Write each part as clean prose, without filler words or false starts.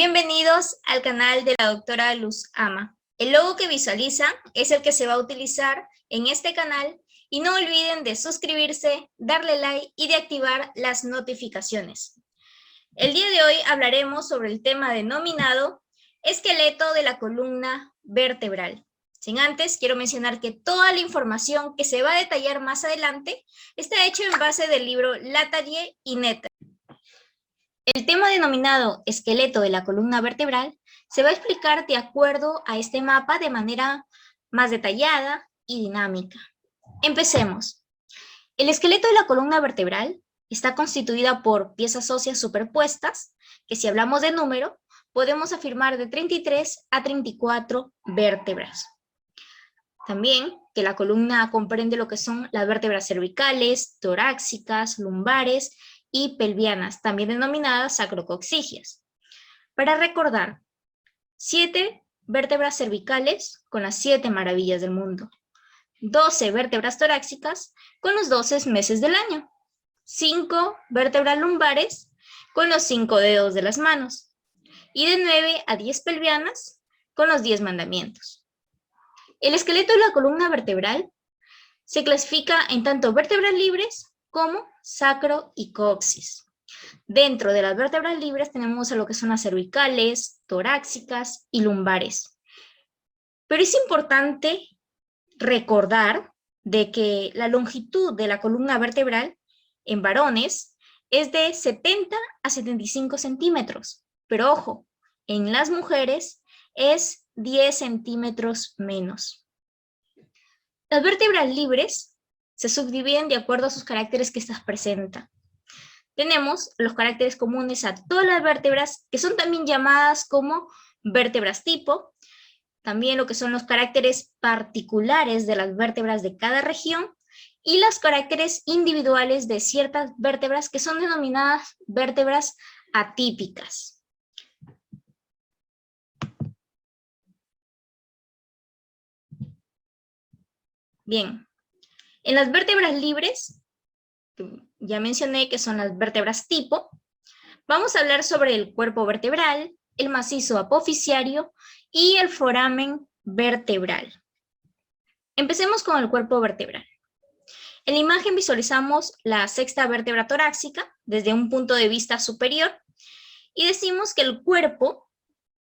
Bienvenidos al canal de la doctora Luz Ama. El logo que visualizan es el que se va a utilizar en este canal y no olviden de suscribirse, darle like y de activar las notificaciones. El día de hoy hablaremos sobre el tema denominado esqueleto de la columna vertebral. Sin antes, quiero mencionar que toda la información que se va a detallar más adelante está hecha en base del libro Latarié y Netter. El tema denominado esqueleto de la columna vertebral se va a explicar de acuerdo a este mapa de manera más detallada y dinámica. Empecemos. El esqueleto de la columna vertebral está constituida por piezas óseas superpuestas, que si hablamos de número, podemos afirmar de 33 a 34 vértebras. También que la columna comprende lo que son las vértebras cervicales, torácicas, lumbares y pelvianas, también denominadas sacrocoxígeas. Para recordar, 7 vértebras cervicales con las 7 maravillas del mundo, 12 vértebras torácicas con los 12 meses del año, 5 vértebras lumbares con los 5 dedos de las manos, y de 9 a 10 pelvianas con los 10 mandamientos. El esqueleto de la columna vertebral se clasifica en tanto vértebras libres como sacro y coxis. Dentro de las vértebras libres tenemos a lo que son las cervicales, torácicas y lumbares. Pero es importante recordar de que la longitud de la columna vertebral en varones es de 70 a 75 centímetros, pero ojo, en las mujeres es 10 centímetros menos. Las vértebras libres se subdividen de acuerdo a sus caracteres que estas presentan. Tenemos los caracteres comunes a todas las vértebras, que son también llamadas como vértebras tipo, también lo que son los caracteres particulares de las vértebras de cada región, y los caracteres individuales de ciertas vértebras que son denominadas vértebras atípicas. Bien, en las vértebras libres, ya mencioné que son las vértebras tipo, vamos a hablar sobre el cuerpo vertebral, el macizo apofisiario y el foramen vertebral. Empecemos con el cuerpo vertebral. En la imagen visualizamos la sexta vértebra torácica desde un punto de vista superior y decimos que el cuerpo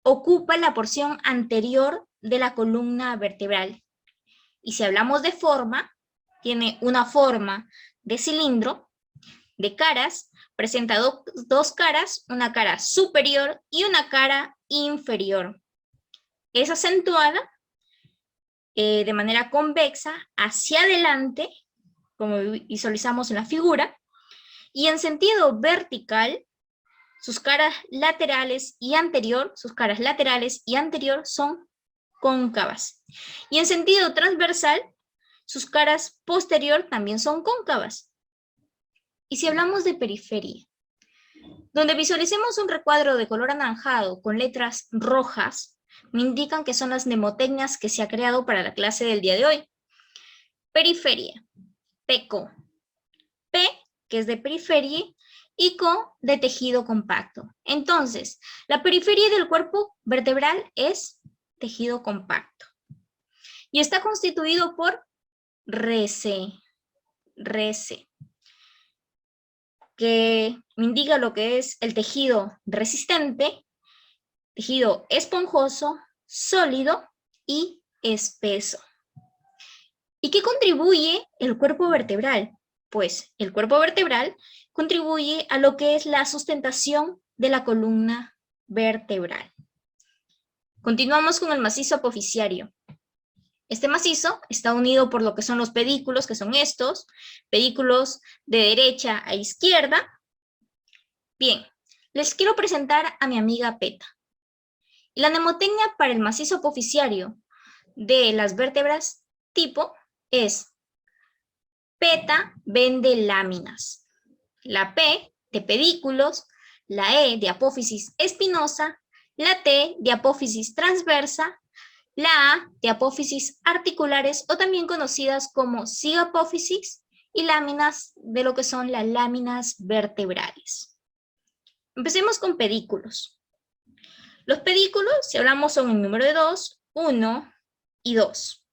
ocupa la porción anterior de la columna vertebral. Y si hablamos de forma, tiene una forma de cilindro, de caras, presenta dos caras, una cara superior y una cara inferior. Es acentuada de manera convexa hacia adelante, como visualizamos en la figura, y en sentido vertical, sus caras laterales y anterior son cóncavas. Y en sentido transversal, sus caras posterior también son cóncavas. Y si hablamos de periferia, donde visualicemos un recuadro de color anaranjado con letras rojas, me indican que son las mnemotecnias que se ha creado para la clase del día de hoy. Periferia, PECO. P, que es de periferia, y CO, de tejido compacto. Entonces, la periferia del cuerpo vertebral es tejido compacto. Y está constituido por RC, que me indica lo que es el tejido resistente, tejido esponjoso, sólido y espeso. ¿Y qué contribuye el cuerpo vertebral? Pues el cuerpo vertebral contribuye a lo que es la sustentación de la columna vertebral. Continuamos con el macizo apofisiario. Este macizo está unido por lo que son los pedículos, que son estos, pedículos de derecha a izquierda. Bien, les quiero presentar a mi amiga Peta. La mnemotecnia para el macizo apofisiario de las vértebras tipo es Peta vende láminas. La P de pedículos, la E de apófisis espinosa, la T de apófisis transversa, la A de apófisis articulares o también conocidas como zigapófisis y láminas de lo que son las láminas vertebrales. Empecemos con pedículos. Los pedículos, si hablamos, son el número de 2, 1 y 2.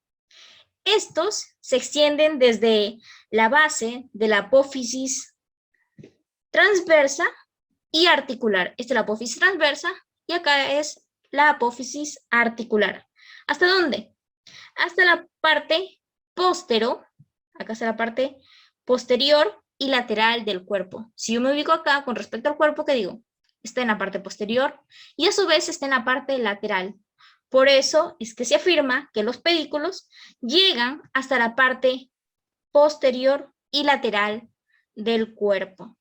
Estos se extienden desde la base de la apófisis transversa y articular. Esta es la apófisis transversa y acá es la apófisis articular. ¿Hasta dónde? Hasta la parte posterior, acá está la parte posterior y lateral del cuerpo. Si yo me ubico acá con respecto al cuerpo, ¿qué digo? Está en la parte posterior y a su vez está en la parte lateral. Por eso es que se afirma que los pedículos llegan hasta la parte posterior y lateral del cuerpo.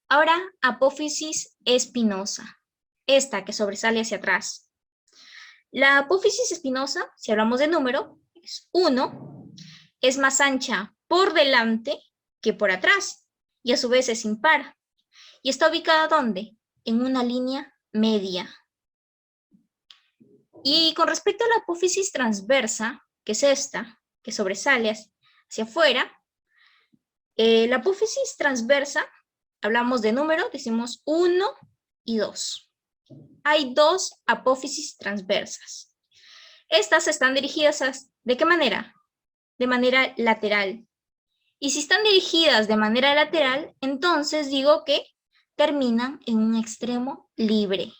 Ahora, apófisis espinosa, esta que sobresale hacia atrás. La apófisis espinosa, si hablamos de número, es 1, es más ancha por delante que por atrás, y a su vez es impar. ¿Y está ubicada dónde? En una línea media. Y con respecto a la apófisis transversa, que es esta, que sobresale hacia afuera, la apófisis transversa, hablamos de número, decimos 1 y 2. Hay 2 apófisis transversas. Estas están dirigidas ¿de qué manera? De manera lateral. Y si están dirigidas de manera lateral, entonces digo que terminan en un extremo libre.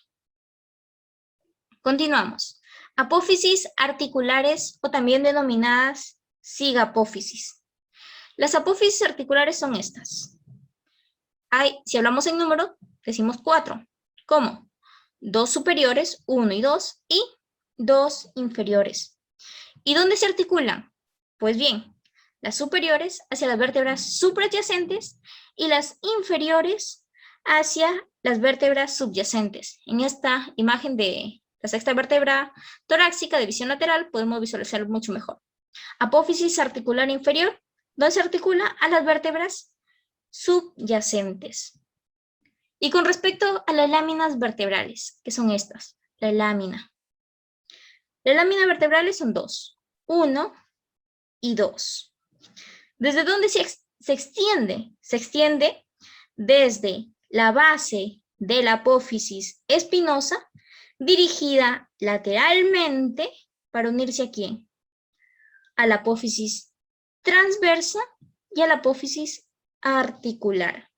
Continuamos. Apófisis articulares o también denominadas sigapófisis. Las apófisis articulares son estas. Si hablamos en número, decimos 4. ¿Cómo? 2 superiores, 1 y 2, y 2 inferiores. ¿Y dónde se articulan? Pues bien, las superiores hacia las vértebras supradyacentes y las inferiores hacia las vértebras subyacentes. En esta imagen de la sexta vértebra torácica de visión lateral podemos visualizarlo mucho mejor. Apófisis articular inferior, donde se articula a las vértebras subyacentes. Y con respecto a las láminas vertebrales, que son estas, la lámina. Las láminas vertebrales son 2, 1 y 2. ¿Desde dónde se extiende? Se extiende desde la base de la apófisis espinosa, dirigida lateralmente para unirse ¿a quién? A la apófisis transversa y a la apófisis articular.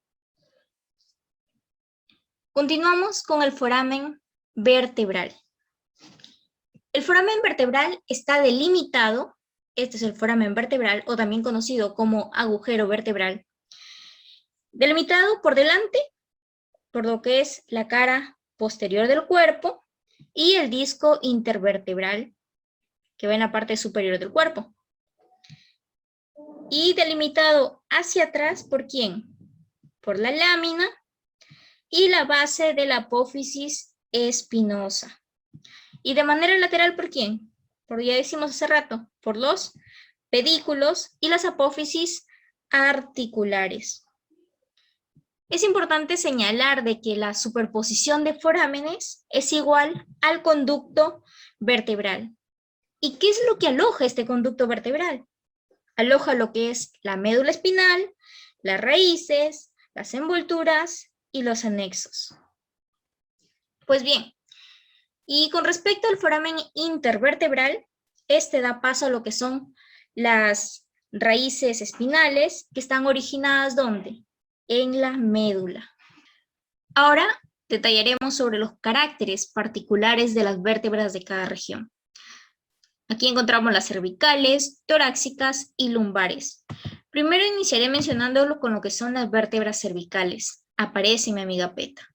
Continuamos con el foramen vertebral. El foramen vertebral está delimitado, este es el foramen vertebral o también conocido como agujero vertebral, delimitado por delante, por lo que es la cara posterior del cuerpo y el disco intervertebral que va en la parte superior del cuerpo. Y delimitado hacia atrás, ¿por quién? Por la lámina y la base de la apófisis espinosa. Y de manera lateral, ¿por quién? Por ya decimos hace rato, por los pedículos y las apófisis articulares. Es importante señalar de que la superposición de forámenes es igual al conducto vertebral. ¿Y qué es lo que aloja este conducto vertebral? Aloja lo que es la médula espinal, las raíces, las envolturas y los anexos. Pues bien, y con respecto al foramen intervertebral, este da paso a lo que son las raíces espinales que están originadas ¿dónde? En la médula. Ahora detallaremos sobre los caracteres particulares de las vértebras de cada región. Aquí encontramos las cervicales, torácicas y lumbares. Primero iniciaré mencionándolo con lo que son las vértebras cervicales. Aparece mi amiga Peta.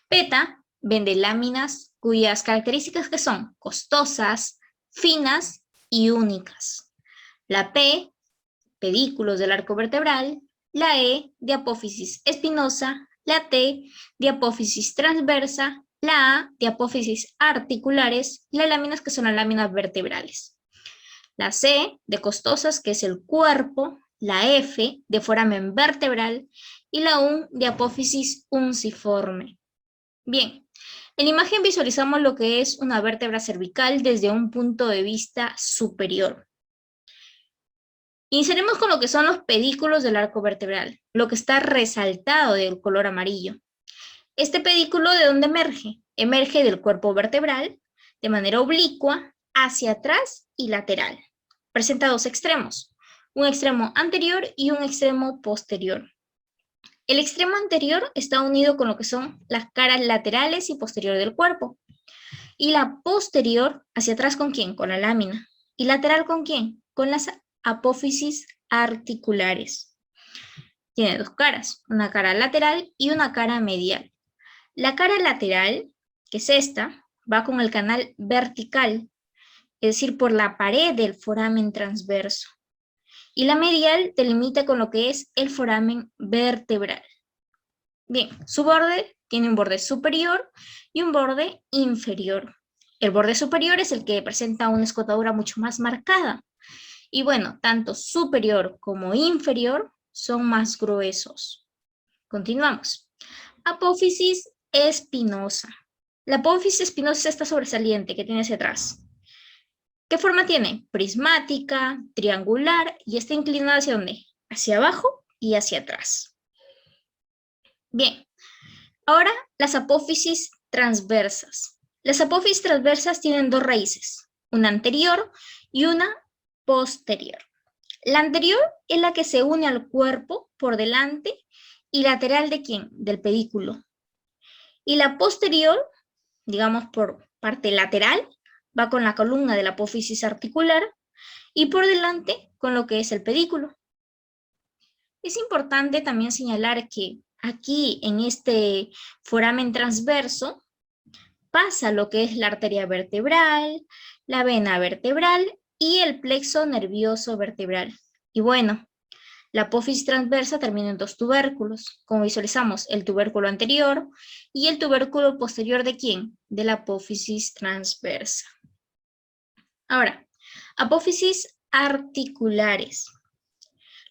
Peta vende láminas cuyas características que son costosas, finas y únicas. La P, pedículos del arco vertebral. La E, de apófisis espinosa. La T, de apófisis transversa. La A, de apófisis articulares. Y las láminas que son las láminas vertebrales. La C, de costosas, que es el cuerpo. La F, de foramen vertebral. Y la U, de apófisis unciforme. Bien, en la imagen visualizamos lo que es una vértebra cervical desde un punto de vista superior. Iniciaremos con lo que son los pedículos del arco vertebral, lo que está resaltado del color amarillo. Este pedículo, ¿de dónde emerge? Emerge del cuerpo vertebral de manera oblicua, hacia atrás y lateral. Presenta dos extremos, un extremo anterior y un extremo posterior. El extremo anterior está unido con lo que son las caras laterales y posterior del cuerpo. Y la posterior, hacia atrás, ¿con quién? Con la lámina. ¿Y lateral con quién? Con las apófisis articulares. Tiene dos caras, una cara lateral y una cara medial. La cara lateral, que es esta, va con el canal vertical, es decir, por la pared del foramen transverso. Y la medial delimita con lo que es el foramen vertebral. Bien, su borde tiene un borde superior y un borde inferior. El borde superior es el que presenta una escotadura mucho más marcada. Y bueno, tanto superior como inferior son más gruesos. Continuamos. Apófisis espinosa. La apófisis espinosa es esta sobresaliente que tiene hacia atrás. ¿Qué forma tiene? Prismática, triangular y está inclinada ¿hacia dónde? Hacia abajo y hacia atrás. Bien, ahora las apófisis transversas. Las apófisis transversas tienen dos raíces, una anterior y una posterior. La anterior es la que se une al cuerpo por delante y lateral ¿de quién? Del pedículo. Y la posterior, digamos por parte lateral, va con la columna de la apófisis articular y por delante con lo que es el pedículo. Es importante también señalar que aquí en este foramen transverso pasa lo que es la arteria vertebral, la vena vertebral y el plexo nervioso vertebral. Y bueno, la apófisis transversa termina en dos tubérculos, como visualizamos, el tubérculo anterior y el tubérculo posterior ¿de quién? De la apófisis transversa. Ahora, apófisis articulares.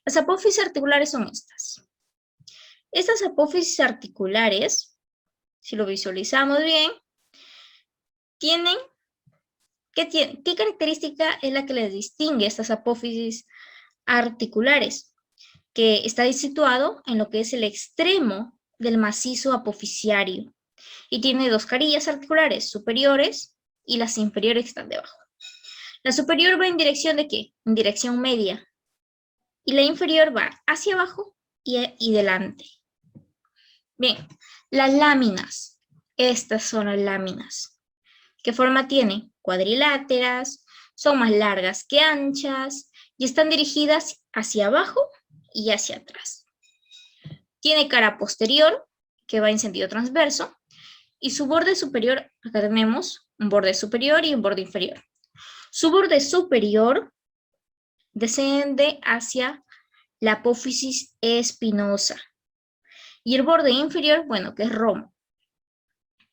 Las apófisis articulares son estas. Estas apófisis articulares, si lo visualizamos bien, tienen, ¿qué característica es la que les distingue a estas apófisis articulares? Que está situado en lo que es el extremo del macizo apofisiario y tiene dos carillas articulares superiores y las inferiores que están debajo. La superior va en dirección ¿de qué? En dirección media y la inferior va hacia abajo y delante. Bien, las láminas. Estas son las láminas. ¿Qué forma tienen? Cuadriláteras, son más largas que anchas y están dirigidas hacia abajo y hacia atrás. Tiene cara posterior, que va en sentido transverso, y su borde superior, acá tenemos un borde superior y un borde inferior. Su borde superior desciende hacia la apófisis espinosa. Y el borde inferior, bueno, que es romo.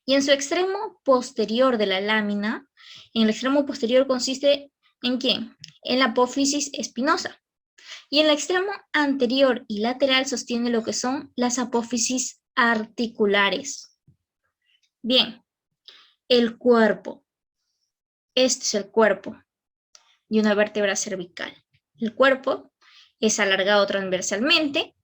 Y en su extremo posterior de la lámina, en el extremo posterior consiste ¿en quién? En la apófisis espinosa. Y en el extremo anterior y lateral sostiene lo que son las apófisis articulares. Bien, el cuerpo. Este es el cuerpo de una vértebra cervical. El cuerpo es alargado transversalmente,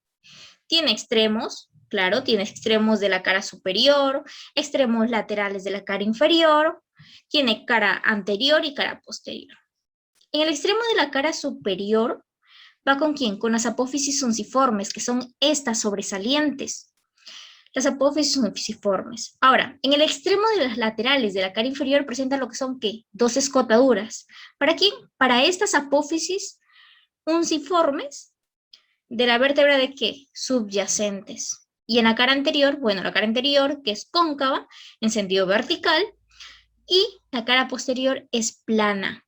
tiene extremos, claro, tiene extremos de la cara superior, extremos laterales de la cara inferior, tiene cara anterior y cara posterior. En el extremo de la cara superior, ¿va con quién? Con las apófisis unciformes, que son estas sobresalientes. Las apófisis unciformes. Ahora, en el extremo de las laterales de la cara inferior presenta lo que son, ¿qué? Dos escotaduras. ¿Para quién? Para estas apófisis unciformes de la vértebra ¿de qué? Subyacentes. Y en la cara anterior, bueno, la cara anterior que es cóncava en sentido vertical y la cara posterior es plana.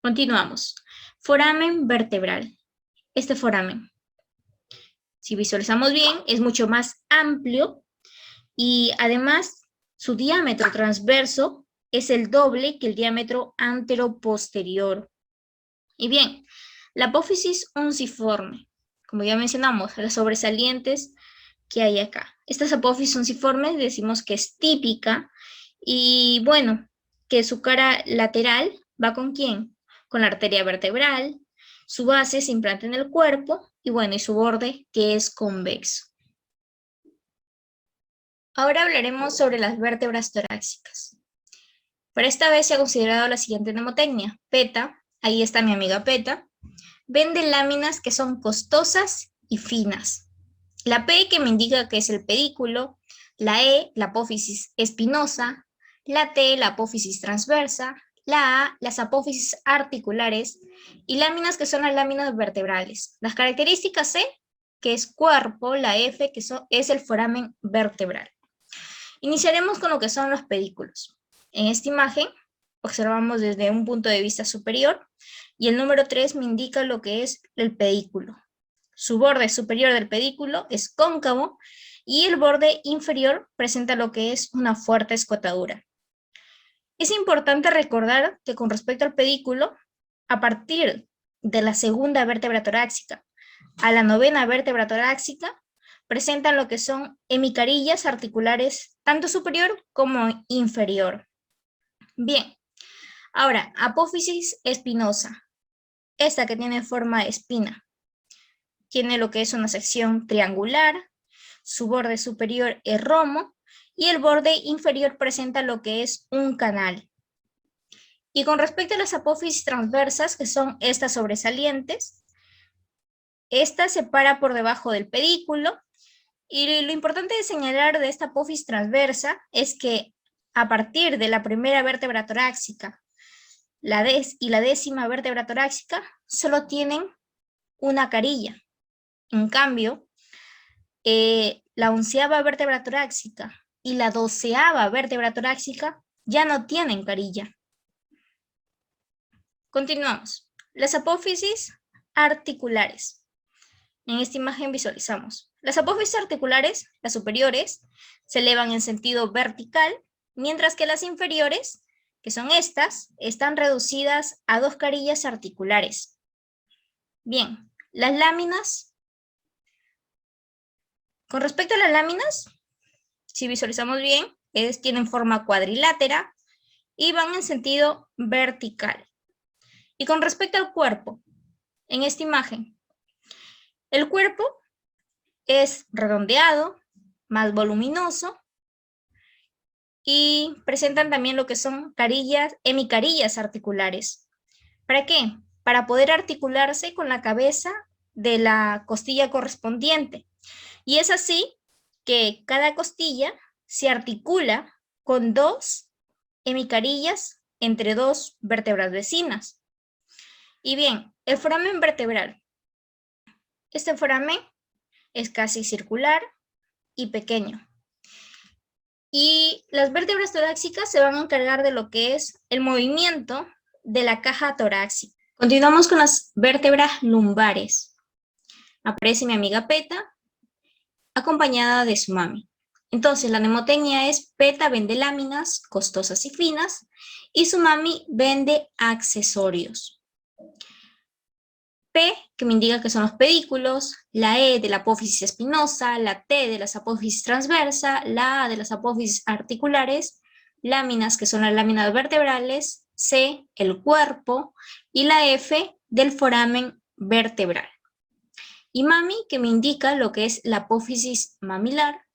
Continuamos. Foramen vertebral. Este foramen, si visualizamos bien, es mucho más amplio y además su diámetro transverso es el doble que el diámetro anteroposterior. Y bien, la apófisis unciforme, como ya mencionamos, las sobresalientes que hay acá. Estas apófisis unciformes decimos que es típica y bueno, que su cara lateral va ¿con quién? Con la arteria vertebral, su base se implanta en el cuerpo y bueno, y su borde que es convexo. Ahora hablaremos sobre las vértebras torácicas. Para esta vez se ha considerado la siguiente mnemotecnia. Peta, ahí está mi amiga Peta, vende láminas que son costosas y finas. La P, que me indica que es el pedículo, la E, la apófisis espinosa, la T, la apófisis transversa, la A, las apófisis articulares, y láminas, que son las láminas vertebrales. Las características C, que es cuerpo, la F, que es el foramen vertebral. Iniciaremos con lo que son los pedículos. En esta imagen observamos desde un punto de vista superior, y el número 3 me indica lo que es el pedículo. Su borde superior del pedículo es cóncavo y el borde inferior presenta lo que es una fuerte escotadura. Es importante recordar que con respecto al pedículo, a partir de la segunda vértebra torácica a la novena vértebra torácica, presentan lo que son hemicarillas articulares tanto superior como inferior. Bien, ahora, apófisis espinosa, esta que tiene forma de espina, tiene lo que es una sección triangular, su borde superior es romo y el borde inferior presenta lo que es un canal. Y con respecto a las apófisis transversas, que son estas sobresalientes, esta se para por debajo del pedículo, y lo importante de señalar de esta apófisis transversa es que a partir de la primera vértebra torácica y la décima vértebra torácica solo tienen una carilla. En cambio, la 11ª vértebra torácica y la 12ª vértebra torácica ya no tienen carilla. Continuamos. Las apófisis articulares. En esta imagen visualizamos. Las apófisis articulares, las superiores, se elevan en sentido vertical, mientras que las inferiores, que son estas, están reducidas a 2 carillas articulares. Bien, las láminas. Con respecto a las láminas, si visualizamos bien, tienen forma cuadrilátera y van en sentido vertical. Y con respecto al cuerpo, en esta imagen, el cuerpo es redondeado, más voluminoso, y presentan también lo que son hemicarillas articulares. ¿Para qué? Para poder articularse con la cabeza de la costilla correspondiente. Y es así que cada costilla se articula con 2 hemicarillas entre 2 vértebras vecinas. Y bien, el foramen vertebral. Este foramen es casi circular y pequeño. Y las vértebras torácicas se van a encargar de lo que es el movimiento de la caja torácica. Continuamos con las vértebras lumbares. Aparece mi amiga Peta, acompañada de su mami. Entonces, la mnemotecnia es: Peta vende láminas costosas y finas, y su mami vende accesorios. P, que me indica que son los pedículos, la E de la apófisis espinosa, la T de las apófisis transversa, la A de las apófisis articulares, láminas, que son las láminas vertebrales, C, el cuerpo, y la F del foramen vertebral. Y mami, que me indica lo que es la apófisis mamilar,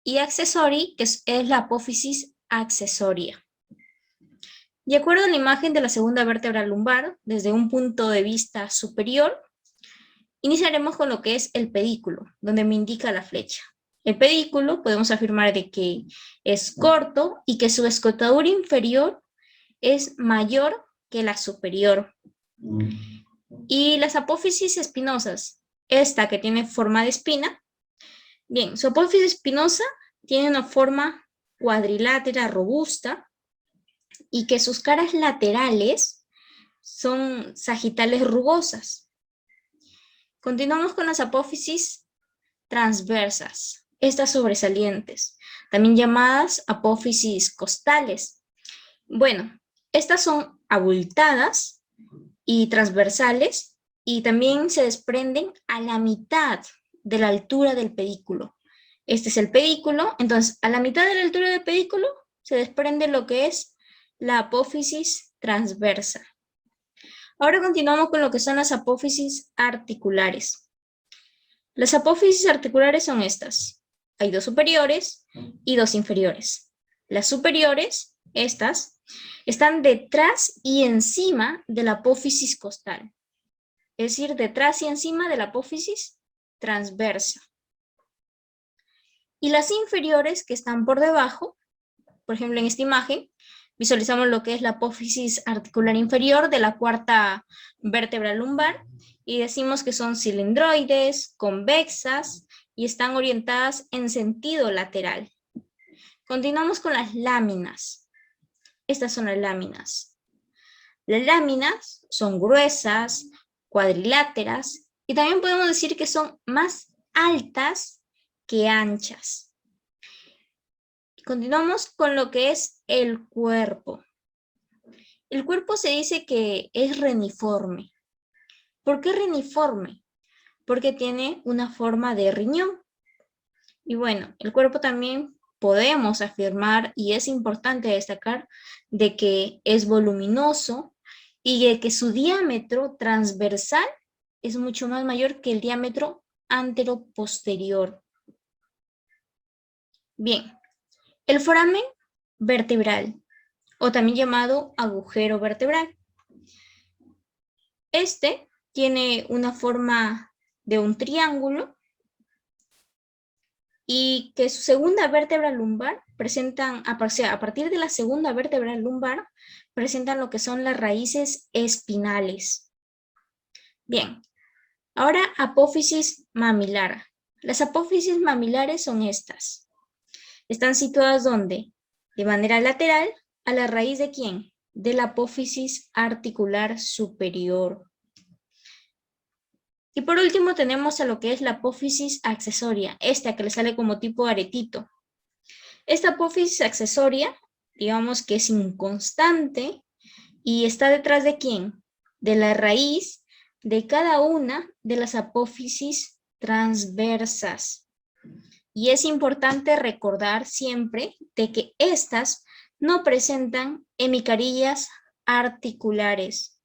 y accesori, que es la apófisis accesoria. De acuerdo a la imagen de la segunda vértebra lumbar, desde un punto de vista superior, iniciaremos con lo que es el pedículo, donde me indica la flecha. El pedículo podemos afirmar de que es corto y que su escotadura inferior es mayor que la superior. Y las apófisis espinosas, esta que tiene forma de espina, bien, su apófisis espinosa tiene una forma cuadrilátera robusta, y que sus caras laterales son sagitales rugosas. Continuamos con las apófisis transversas, estas sobresalientes, también llamadas apófisis costales. Bueno, estas son abultadas y transversales, y también se desprenden a la mitad de la altura del pedículo. Este es el pedículo, entonces a la mitad de la altura del pedículo se desprende lo que es la apófisis transversa. Ahora continuamos con lo que son las apófisis articulares. Las apófisis articulares son estas. hay dos superiores y dos inferiores. Las superiores, estas, están detrás y encima de la apófisis costal. Es decir, detrás y encima de la apófisis transversa. Y las inferiores, que están por debajo, por ejemplo en esta imagen, visualizamos lo que es la apófisis articular inferior de la cuarta vértebra lumbar y decimos que son cilindroides, convexas y están orientadas en sentido lateral. Continuamos con las láminas. Estas son las láminas. Las láminas son gruesas, cuadriláteras y también podemos decir que son más altas que anchas. Continuamos con lo que es el cuerpo. El cuerpo se dice que es reniforme. ¿Por qué reniforme? Porque tiene una forma de riñón. Y bueno, el cuerpo también podemos afirmar, y es importante destacar, de que es voluminoso y de que su diámetro transversal es mucho más mayor que el diámetro anteroposterior. Bien, el foramen vertebral, o también llamado agujero vertebral. Este tiene una forma de un triángulo y que su segunda vértebra lumbar presentan, a partir de la segunda vértebra lumbar, presentan lo que son las raíces espinales. Bien, ahora apófisis mamilar. Las apófisis mamilares son estas. Están situadas ¿dónde? De manera lateral a la raíz de ¿quién? De la apófisis articular superior. Y por último tenemos a lo que es la apófisis accesoria, esta que le sale como tipo aretito. Esta apófisis accesoria, digamos que es inconstante y está detrás de ¿quién? De la raíz de cada una de las apófisis transversas. Y es importante recordar siempre de que estas no presentan hemicarillas articulares.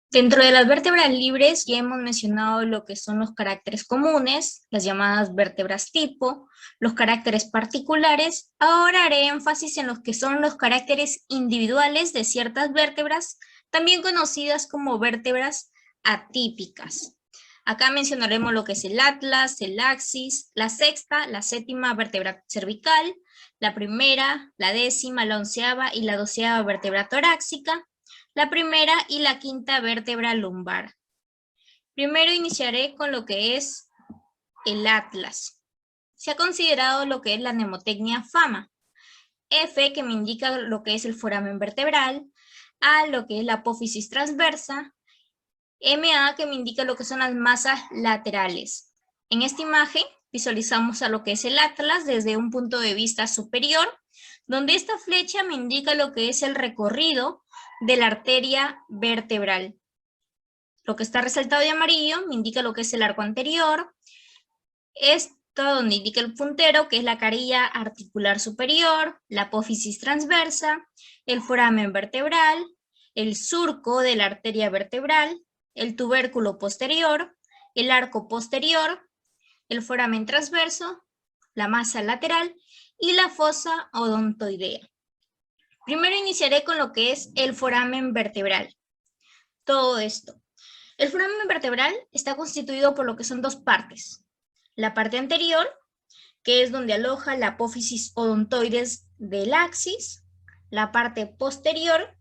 Dentro de las vértebras libres ya hemos mencionado lo que son los caracteres comunes, las llamadas vértebras tipo, los caracteres particulares. Ahora haré énfasis en los que son los caracteres individuales de ciertas vértebras, también conocidas como vértebras atípicas. Acá mencionaremos lo que es el atlas, el axis, la sexta, la séptima vértebra cervical, la primera, la décima, la onceava y la doceava vértebra torácica, la primera y la quinta vértebra lumbar. Primero iniciaré con lo que es el atlas. Se ha considerado lo que es la mnemotecnia FAMA. F, que me indica lo que es el foramen vertebral, A, lo que es la apófisis transversa, MA, que me indica lo que son las masas laterales. En esta imagen visualizamos a lo que es el atlas desde un punto de vista superior, donde esta flecha me indica lo que es el recorrido de la arteria vertebral. Lo que está resaltado de amarillo me indica lo que es el arco anterior. Esto donde indica el puntero, que es la carilla articular superior, la apófisis transversa, el foramen vertebral, el surco de la arteria vertebral, el tubérculo posterior, el arco posterior, el foramen transverso, la masa lateral y la fosa odontoidea. Primero iniciaré con lo que es el foramen vertebral. Todo esto. El foramen vertebral está constituido por lo que son dos partes. La parte anterior, que es donde aloja la apófisis odontoides del axis. La parte posterior,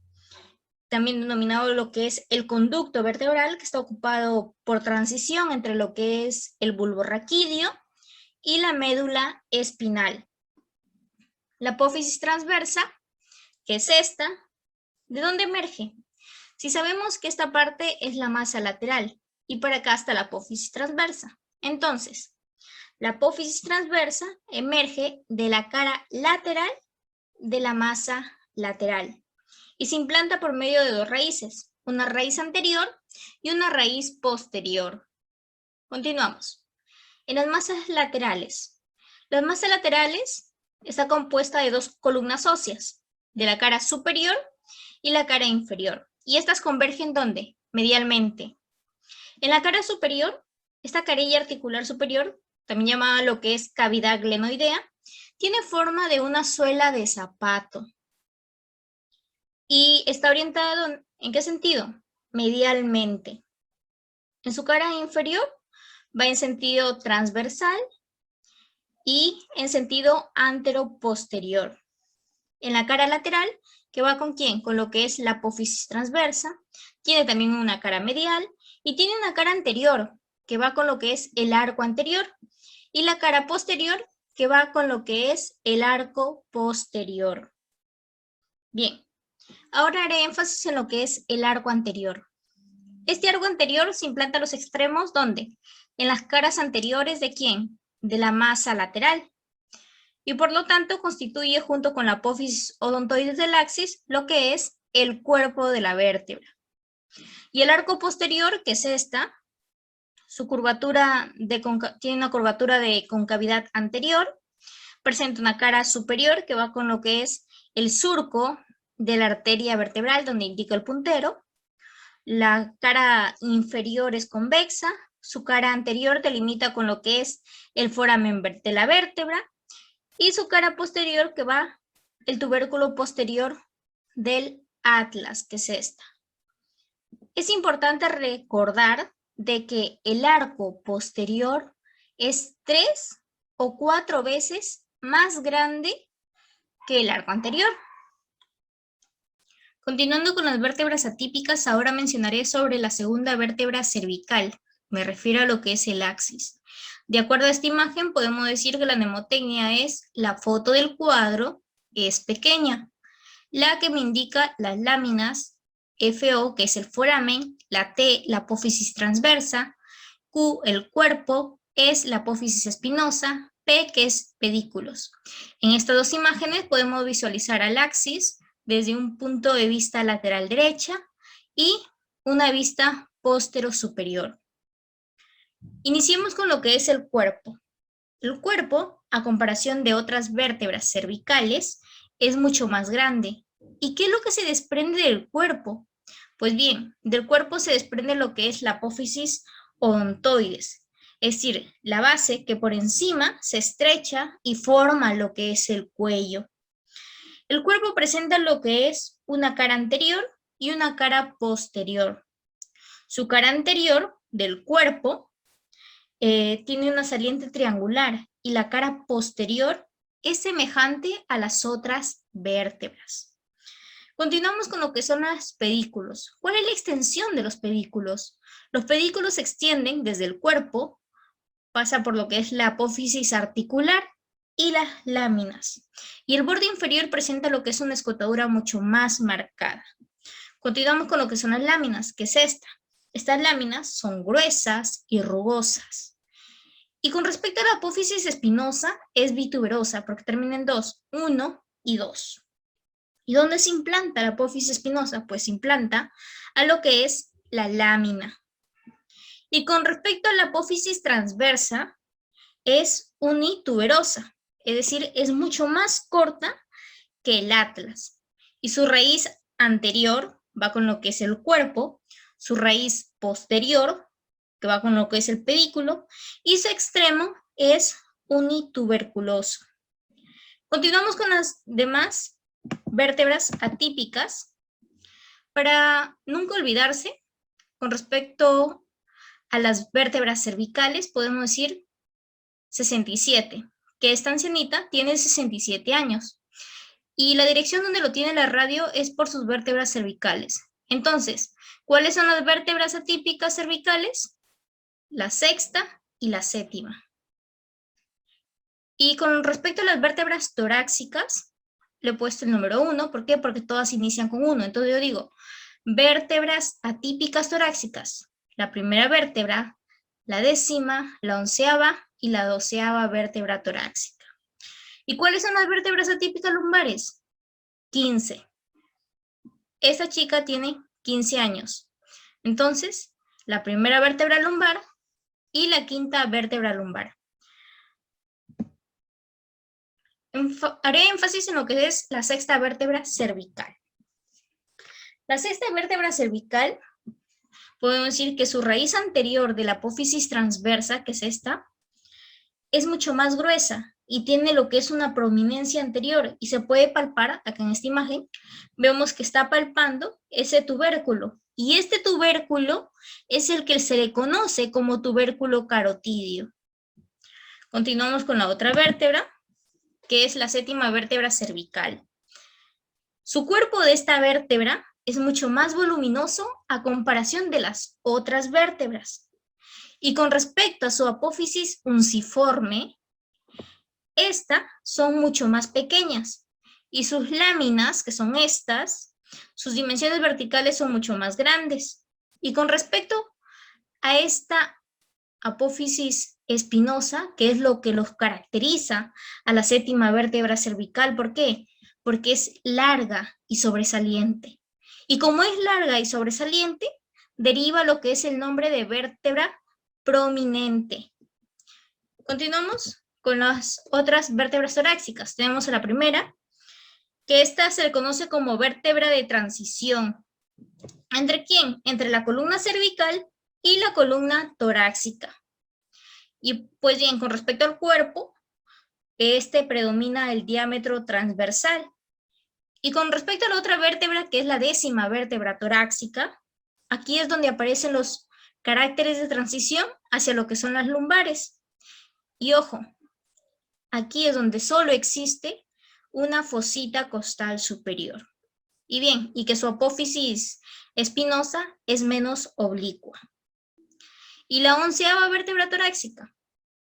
también denominado lo que es el conducto vertebral, que está ocupado por transición entre lo que es el bulbo raquídeo y la médula espinal. La apófisis transversa, que es esta, ¿de dónde emerge? Si sabemos que esta parte es la masa lateral y por acá está la apófisis transversa, entonces la apófisis transversa emerge de la cara lateral de la masa lateral y se implanta por medio de dos raíces, una raíz anterior y una raíz posterior. Continuamos. En las masas laterales está compuesta de dos columnas óseas, de la cara superior y la cara inferior. ¿Y estas convergen dónde? Medialmente. En la cara superior Esta carilla articular superior, también llamada lo que es cavidad glenoidea, tiene forma de una suela de zapato. Y está orientado, ¿en qué sentido? Medialmente. En su cara inferior va en sentido transversal y en sentido antero-posterior. En la cara lateral, que va con ¿quién? Con lo que es la apófisis transversa, tiene también una cara medial y tiene una cara anterior, que va con lo que es el arco anterior, y la cara posterior, que va con lo que es el arco posterior. Bien, ahora haré énfasis en lo que es el arco anterior. Este arco anterior se implanta a los extremos, ¿dónde? En las caras anteriores ¿de quién? De la masa lateral. Y por lo tanto constituye junto con la apófisis odontoides del axis lo que es el cuerpo de la vértebra. Y el arco posterior, que es esta, su curvatura tiene una curvatura de concavidad anterior, presenta una cara superior que va con lo que es el surco de la arteria vertebral donde indica el puntero. La cara inferior es convexa, su cara anterior delimita con lo que es el foramen de la vértebra y su cara posterior que va el tubérculo posterior del atlas, que es esta. Es importante recordar de que el arco posterior es 3 o 4 veces más grande que el arco anterior. Continuando con las vértebras atípicas, ahora mencionaré sobre la segunda vértebra cervical. Me refiero a lo que es el axis. De acuerdo a esta imagen, podemos decir que la mnemotecnia es la foto del cuadro es pequeña, la que me indica las láminas, FO, que es el foramen, la T, la apófisis transversa, Q, el cuerpo, es la apófisis espinosa, P, que es pedículos. En estas dos imágenes podemos visualizar al axis desde un punto de vista lateral derecha y una vista póstero superior. Iniciemos con lo que es el cuerpo. El cuerpo, a comparación de otras vértebras cervicales, es mucho más grande. ¿Y qué es lo que se desprende del cuerpo? Pues bien, del cuerpo se desprende lo que es la apófisis odontoides, es decir, la base que por encima se estrecha y forma lo que es el cuello. El cuerpo presenta lo que es una cara anterior y una cara posterior. Su cara anterior del cuerpo tiene una saliente triangular y la cara posterior es semejante a las otras vértebras. Continuamos con lo que son los pedículos. ¿Cuál es la extensión de los pedículos? Los pedículos se extienden desde el cuerpo, pasa por lo que es la apófisis articular y las láminas. Y el borde inferior presenta lo que es una escotadura mucho más marcada. Continuamos con lo que son las láminas, que es esta. Estas láminas son gruesas y rugosas. Y con respecto a la apófisis espinosa, es bituberosa porque termina en dos, 1 y 2. ¿Y dónde se implanta la apófisis espinosa? Pues se implanta a lo que es la lámina. Y con respecto a la apófisis transversa, es unituberosa, es decir, es mucho más corta que el atlas. Y su raíz anterior va con lo que es el cuerpo, su raíz posterior, que va con lo que es el pedículo, y su extremo es unituberculoso. Continuamos con las demás vértebras atípicas. Para nunca olvidarse, con respecto a las vértebras cervicales, podemos decir 67, que esta ancianita tiene 67 años. Y la dirección donde lo tiene la radio es por sus vértebras cervicales. Entonces, ¿cuáles son las vértebras atípicas cervicales? La sexta y la séptima. Y con respecto a las vértebras torácicas, le he puesto el número 1. ¿Por qué? Porque todas inician con 1. Entonces yo digo, vértebras atípicas torácicas. La primera vértebra, la 10ª, la 11ª y la 12ª vértebra torácica. ¿Y cuáles son las vértebras atípicas lumbares? 15. Esta chica tiene 15 años. Entonces, la primera vértebra lumbar y la 5ª vértebra lumbar. Haré énfasis en lo que es la 6ª vértebra cervical. La 6ª vértebra cervical podemos decir que su raíz anterior de la apófisis transversa, que es esta, es mucho más gruesa y tiene lo que es una prominencia anterior y se puede palpar, acá en esta imagen, vemos que está palpando ese tubérculo y este tubérculo es el que se le conoce como tubérculo carotídeo. Continuamos con la otra vértebra, que es la séptima vértebra cervical. Su cuerpo de esta vértebra es mucho más voluminoso a comparación de las otras vértebras. Y con respecto a su apófisis unciforme, estas son mucho más pequeñas y sus láminas, que son estas, sus dimensiones verticales son mucho más grandes. Y con respecto a esta apófisis espinosa, que es lo que los caracteriza a la séptima vértebra cervical, ¿por qué? Porque es larga y sobresaliente. Y como es larga y sobresaliente, deriva lo que es el nombre de vértebra prominente. Continuamos con las otras vértebras torácicas. Tenemos a la primera, que esta se le conoce como vértebra de transición. ¿Entre quién? Entre la columna cervical y la columna torácica. Y pues bien, con respecto al cuerpo, este predomina el diámetro transversal. Y con respecto a la otra vértebra, que es la décima vértebra torácica, aquí es donde aparecen los caracteres de transición hacia lo que son las lumbares. Y ojo, aquí es donde solo existe una fosita costal superior. Y bien, y que su apófisis espinosa es menos oblicua. Y la 11ª vértebra torácica,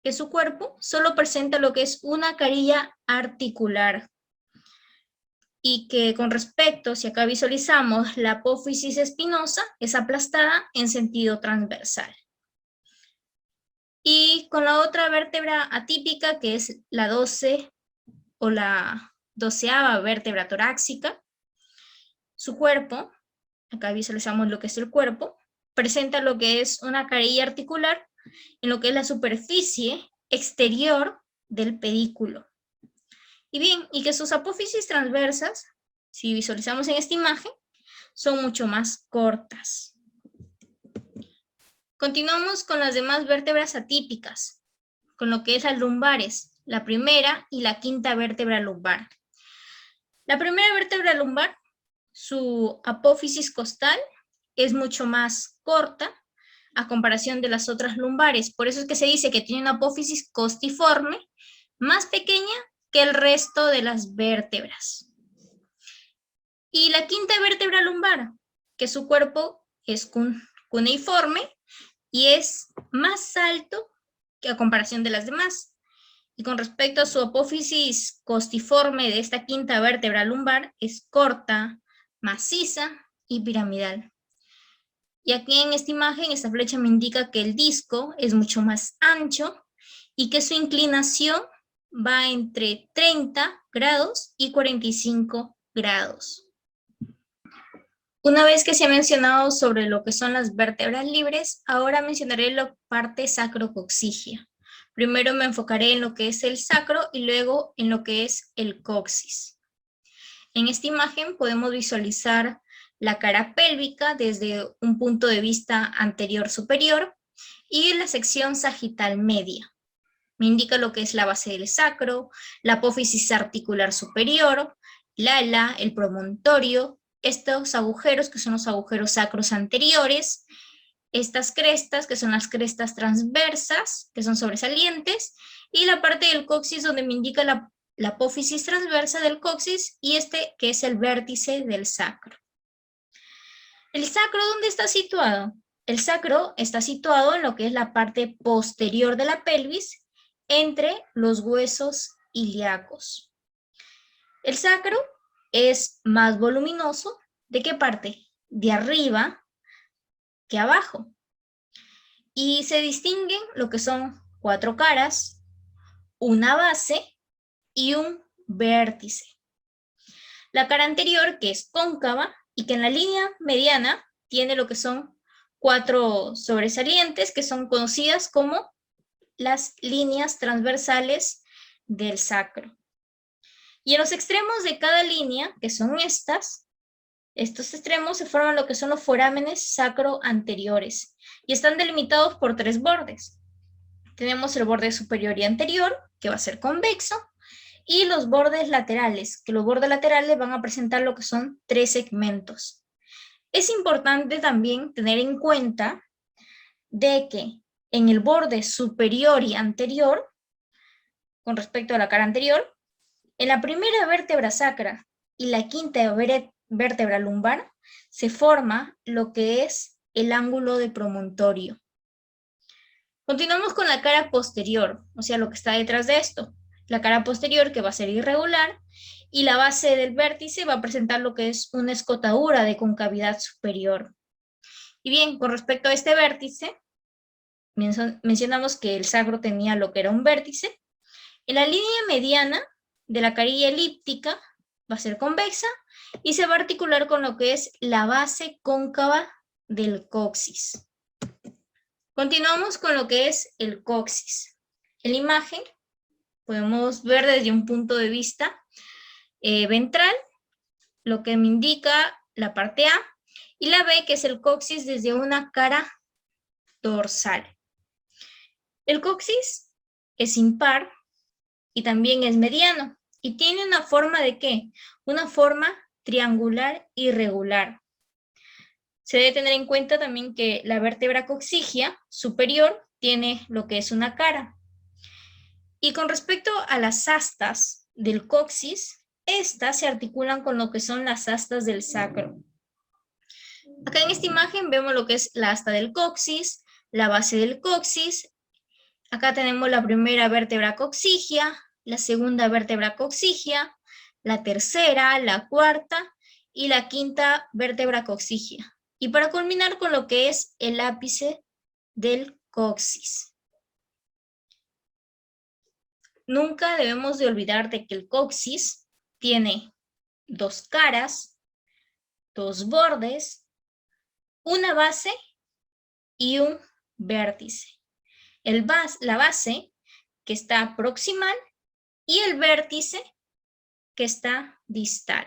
que su cuerpo solo presenta lo que es una carilla articular. Y que con respecto, si acá visualizamos, la apófisis espinosa es aplastada en sentido transversal. Y con la otra vértebra atípica, que es la 12 o la 12ª vértebra torácica, su cuerpo, acá visualizamos lo que es el cuerpo, presenta lo que es una carilla articular en lo que es la superficie exterior del pedículo. Y bien, y que sus apófisis transversas, si visualizamos en esta imagen, son mucho más cortas. Continuamos con las demás vértebras atípicas, con lo que es las lumbares, la primera y la quinta vértebra lumbar. La primera vértebra lumbar, su apófisis costal es mucho más corta a comparación de las otras lumbares. Por eso es que se dice que tiene una apófisis costiforme más pequeña que el resto de las vértebras. Y la quinta vértebra lumbar, que su cuerpo es cuneiforme y es más alto que a comparación de las demás. Y con respecto a su apófisis costiforme de esta quinta vértebra lumbar, es corta, maciza y piramidal. Y aquí en esta imagen, esta flecha me indica que el disco es mucho más ancho y que su inclinación va entre 30 grados y 45 grados. Una vez que se ha mencionado sobre lo que son las vértebras libres, ahora mencionaré la parte sacrocoxígea. Primero me enfocaré en lo que es el sacro y luego en lo que es el coxis. En esta imagen podemos visualizar la cara pélvica desde un punto de vista anterior superior y la sección sagital media. Me indica lo que es la base del sacro, la apófisis articular superior, la ala, el promontorio, estos agujeros que son los agujeros sacros anteriores, estas crestas que son las crestas transversas, que son sobresalientes, y la parte del coxis donde me indica la apófisis transversa del coxis y este que es el vértice del sacro. ¿El sacro dónde está situado? El sacro está situado en lo que es la parte posterior de la pelvis, entre los huesos ilíacos. El sacro es más voluminoso. ¿De qué parte? De arriba que abajo. Y se distinguen lo que son 4 caras, una base y un vértice. La cara anterior, que es cóncava y que en la línea mediana tiene lo que son 4 sobresalientes, que son conocidas como las líneas transversales del sacro. Y en los extremos de cada línea, que son estas, Estos extremos se forman lo que son los forámenes sacroanteriores y están delimitados por 3 bordes. Tenemos el borde superior y anterior, que va a ser convexo, y los bordes laterales, que los bordes laterales van a presentar lo que son 3 segmentos. Es importante también tener en cuenta de que en el borde superior y anterior, con respecto a la cara anterior, en la primera vértebra sacra y la quinta vértebra lumbar, se forma lo que es el ángulo de promontorio. Continuamos con la cara posterior, o sea, lo que está detrás de esto. La cara posterior, que va a ser irregular, y la base del vértice va a presentar lo que es una escotadura de concavidad superior. Y bien, con respecto a este vértice, mencionamos que el sacro tenía lo que era un vértice. En la línea mediana de la carilla elíptica va a ser convexa y se va a articular con lo que es la base cóncava del coxis. Continuamos con lo que es el coxis. En la imagen podemos ver desde un punto de vista ventral lo que me indica la parte A y la B, que es el coxis desde una cara dorsal. El coxis es impar y también es mediano y tiene una forma de ¿qué? Una forma triangular irregular. Se debe tener en cuenta también que la vértebra coxigia superior tiene lo que es una cara. Y con respecto a las astas del coxis, estas se articulan con lo que son las astas del sacro. Acá en esta imagen vemos lo que es la asta del coxis, la base del coxis. Acá tenemos la primera vértebra coxigia, la segunda vértebra coxigia, la tercera, la cuarta y la quinta vértebra coxigia. Y para culminar con lo que es el ápice del coxis. Nunca debemos de olvidar de que el coxis tiene 2 caras, 2 bordes, una base y un vértice. La base que está proximal y el vértice que está distal.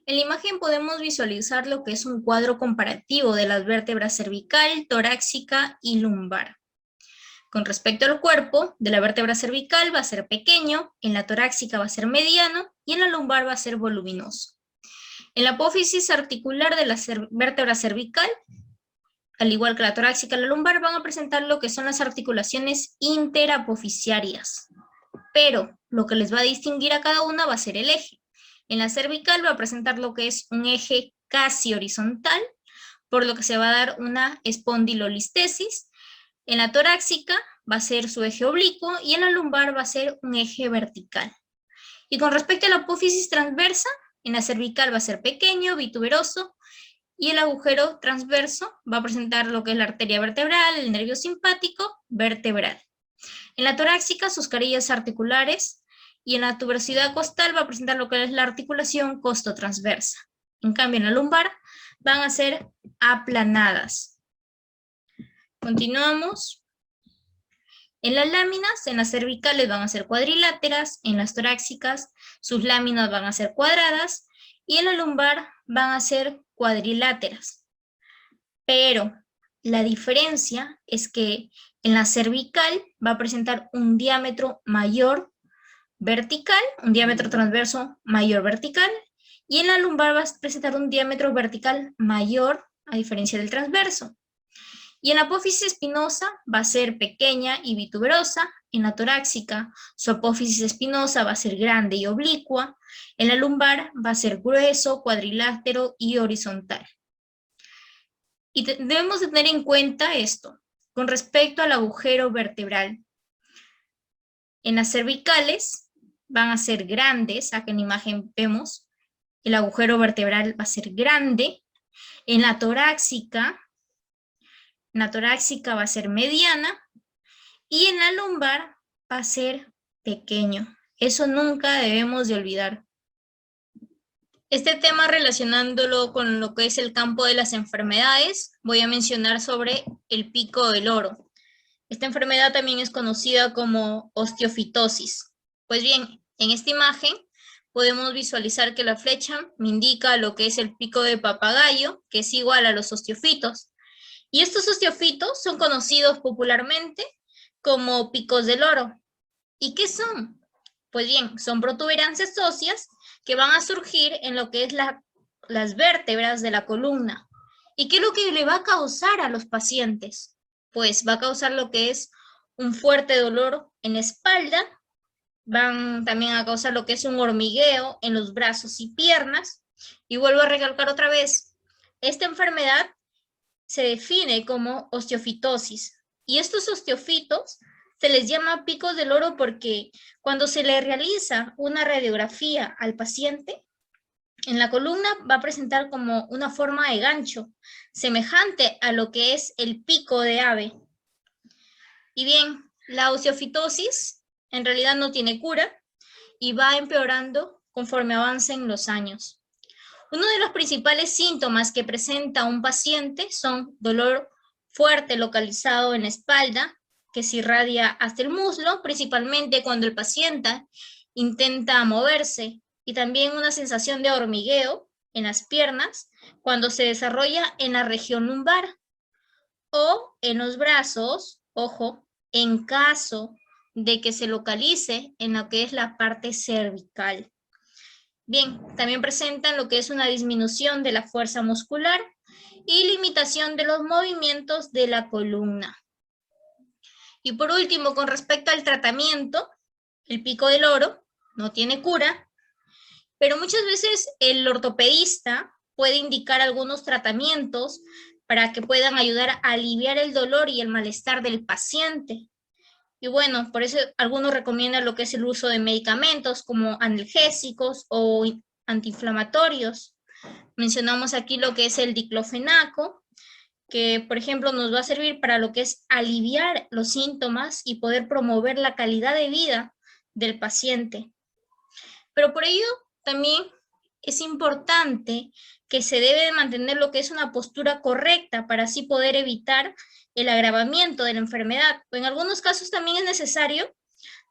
En la imagen podemos visualizar lo que es un cuadro comparativo de las vértebras cervical, torácica y lumbar. Con respecto al cuerpo, de la vértebra cervical va a ser pequeño, en la torácica va a ser mediano y en la lumbar va a ser voluminoso. En la apófisis articular de la vértebra cervical, al igual que la torácica y la lumbar, van a presentar lo que son las articulaciones interapofisiarias. Pero lo que les va a distinguir a cada una va a ser el eje. En la cervical va a presentar lo que es un eje casi horizontal, por lo que se va a dar una espondilolistesis. En la torácica va a ser su eje oblicuo y en la lumbar va a ser un eje vertical. Y con respecto a la apófisis transversa, en la cervical va a ser pequeño, vituberoso, y el agujero transverso va a presentar lo que es la arteria vertebral, el nervio simpático vertebral. En la torácica, sus carillas articulares, y en la tuberosidad costal va a presentar lo que es la articulación costotransversa. En cambio, en la lumbar van a ser aplanadas. Continuamos. En las láminas, en las cervicales van a ser cuadriláteras, en las torácicas sus láminas van a ser cuadradas y en la lumbar van a ser cuadriláteras. Pero la diferencia es que en la cervical va a presentar un diámetro mayor vertical, un diámetro transverso mayor vertical, y en la lumbar va a presentar un diámetro vertical mayor a diferencia del transverso. Y en la apófisis espinosa va a ser pequeña y vituberosa, en la torácica su apófisis espinosa va a ser grande y oblicua, en la lumbar va a ser grueso, cuadrilátero y horizontal. Y debemos de tener en cuenta esto, con respecto al agujero vertebral. En las cervicales van a ser grandes, acá en la imagen vemos, el agujero vertebral va a ser grande, en la torácica va a ser mediana, y en la lumbar va a ser pequeño. Eso nunca debemos de olvidar. Este tema relacionándolo con lo que es el campo de las enfermedades, voy a mencionar sobre el pico del oro. Esta enfermedad también es conocida como osteofitosis. Pues bien, en esta imagen podemos visualizar que la flecha me indica lo que es el pico de papagayo, que es igual a los osteofitos. Y estos osteofitos son conocidos popularmente como picos del loro. ¿Y qué son? Pues bien, son protuberancias óseas que van a surgir en lo que es las vértebras de la columna. ¿Y qué es lo que le va a causar a los pacientes? Pues va a causar lo que es un fuerte dolor en la espalda, van también a causar lo que es un hormigueo en los brazos y piernas. Y vuelvo a recalcar otra vez, esta enfermedad se define como osteofitosis. Y estos osteofitos se les llama picos del loro porque cuando se le realiza una radiografía al paciente, en la columna va a presentar como una forma de gancho, semejante a lo que es el pico de ave. Y bien, la osteofitosis en realidad no tiene cura y va empeorando conforme avancen los años. Uno de los principales síntomas que presenta un paciente son dolor fuerte localizado en la espalda, que se irradia hasta el muslo, principalmente cuando el paciente intenta moverse, y también una sensación de hormigueo en las piernas cuando se desarrolla en la región lumbar o en los brazos, ojo, en caso de que se localice en lo que es la parte cervical. Bien, también presentan lo que es una disminución de la fuerza muscular y limitación de los movimientos de la columna. Y por último, con respecto al tratamiento, el pico del loro no tiene cura, pero muchas veces el ortopedista puede indicar algunos tratamientos para que puedan ayudar a aliviar el dolor y el malestar del paciente. Y bueno, por eso algunos recomiendan lo que es el uso de medicamentos como analgésicos o antiinflamatorios. Mencionamos aquí lo que es el diclofenaco, que por ejemplo nos va a servir para lo que es aliviar los síntomas y poder promover la calidad de vida del paciente. Pero por ello también es importante que se debe de mantener lo que es una postura correcta para así poder evitar el agravamiento de la enfermedad. O en algunos casos también es necesario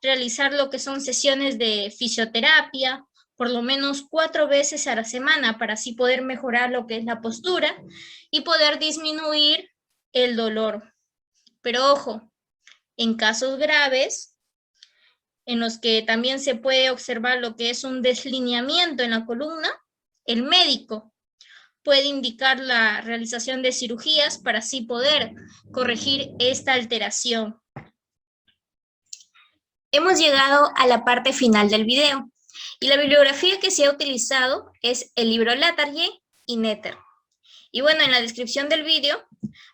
realizar lo que son sesiones de fisioterapia, por lo menos 4 veces a la semana, para así poder mejorar lo que es la postura y poder disminuir el dolor. Pero ojo, en casos graves, en los que también se puede observar lo que es un deslineamiento en la columna, el médico puede indicar la realización de cirugías para así poder corregir esta alteración. Hemos llegado a la parte final del video y la bibliografía que se ha utilizado es el libro Latarjet y Netter. Y bueno, en la descripción del video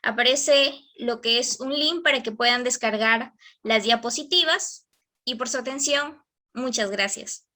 aparece lo que es un link para que puedan descargar las diapositivas y por su atención, muchas gracias.